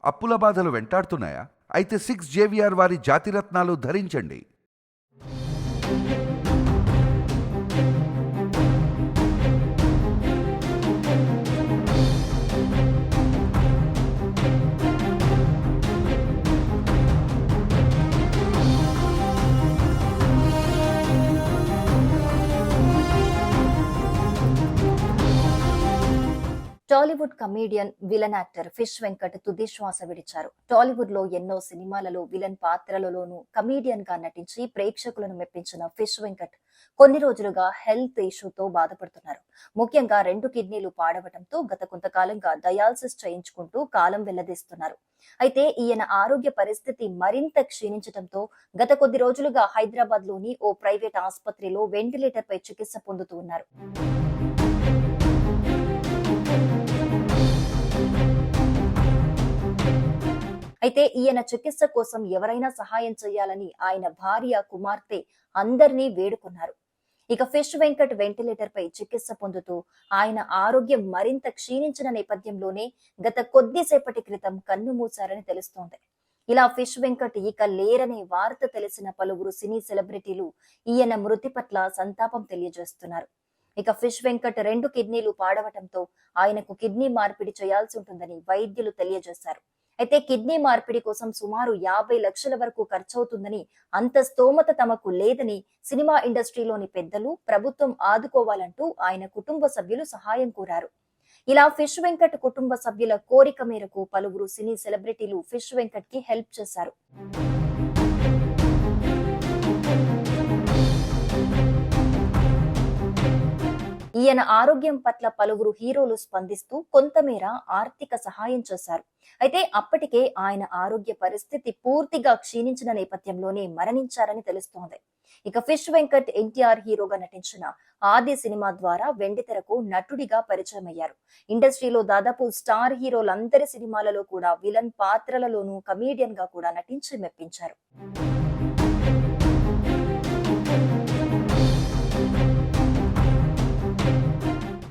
అప్పుల బాధలు వెంటాడుతున్నాయా? అయితే 6 జేవిఆర్ వారి జాతిరత్నాలు ధరించండి. Tollywood comedian, villain actor fish Venkat తుది శ్వాస విడిచారు. టాలీవుడ్ లో ఎన్నో సినిమాలలో విలన్ పాత్రలలోనూ కమీడియన్ గా నటించి ప్రేక్షకులను మెప్పించిన ఫిష్ వెంకట్ కొన్ని రోజులుగా హెల్త్ ఇష్యూతో బాధపడుతున్నారు. ముఖ్యంగా 2 కిడ్నీలు పాడవటంతో గత కొంతకాలంగా డయాలసిస్ చేయించుకుంటూ కాలం వెల్లదీస్తున్నారు. అయితే ఈయన ఆరోగ్య పరిస్థితి మరింత క్షీణించడంతో గత కొద్ది రోజులుగా హైదరాబాద్ లోని ఓ ప్రైవేట్ ఆసుపత్రిలో వెంటిలేటర్ పై చికిత్స పొందుతూ ఉన్నారు. అయితే ఈయన చికిత్స కోసం ఎవరైనా సహాయం చేయాలని ఆయన భార్య, కుమార్తె అందరినీ వేడుకున్నారు. ఇక ఫిష్ వెంకట్ వెంటిలేటర్ పై చికిత్స పొందుతూ ఆయన ఆరోగ్యం మరింత క్షీణించిన నేపథ్యంలోనే గత కొద్దిసేపటి క్రితం కన్నుమూశారని తెలుస్తోంది. ఇలా ఫిష్ వెంకట్ ఇక లేరనే వార్త తెలిసిన పలువురు సినీ సెలబ్రిటీలు ఈయన మృతి పట్ల సంతాపం తెలియజేస్తున్నారు. ఇక ఫిష్ వెంకట్ 2 కిడ్నీలు పాడవటంతో ఆయనకు కిడ్నీ మార్పిడి చేయాల్సి ఉంటుందని వైద్యులు తెలియజేశారు. అయితే కిడ్నీ మార్పిడి కోసం సుమారు 50 లక్షల వరకు ఖర్చవుతుందని, అంత స్తోమత తమకు లేదని సినిమా ఇండస్ట్రీలోని పెద్దలు, ప్రభుత్వం ఆదుకోవాలంటూ ఆయన కుటుంబ సభ్యులు సహాయం కోరారు. ఇలా ఫిష్ వెంకట్ కుటుంబ సభ్యుల కోరిక మేరకు పలువురు సినీ సెలబ్రిటీలు ఫిష్ వెంకట్ కి హెల్ప్ చేశారు. ఈయన ఆరోగ్యం పట్ల పలువురు హీరోలు స్పందిస్తూ కొంతమేర ఆర్థిక సహాయం చేశారు. అయితే అప్పటికే ఆయన ఆరోగ్య పరిస్థితి పూర్తిగా క్షీణించిన నేపథ్యంలోనే మరణించారని తెలుస్తోంది. ఇక ఫిష్ వెంకట్ ఎన్టీఆర్ హీరోగా నటించిన ఆది సినిమా ద్వారా వెండితెరకు నటుడిగా పరిచయం అయ్యారు. ఇండస్ట్రీలో దాదాపు స్టార్ హీరోలందరి సినిమాలలో కూడా విలన్ పాత్రలలోనూ కమీడియన్ గా కూడా నటించి మెప్పించారు.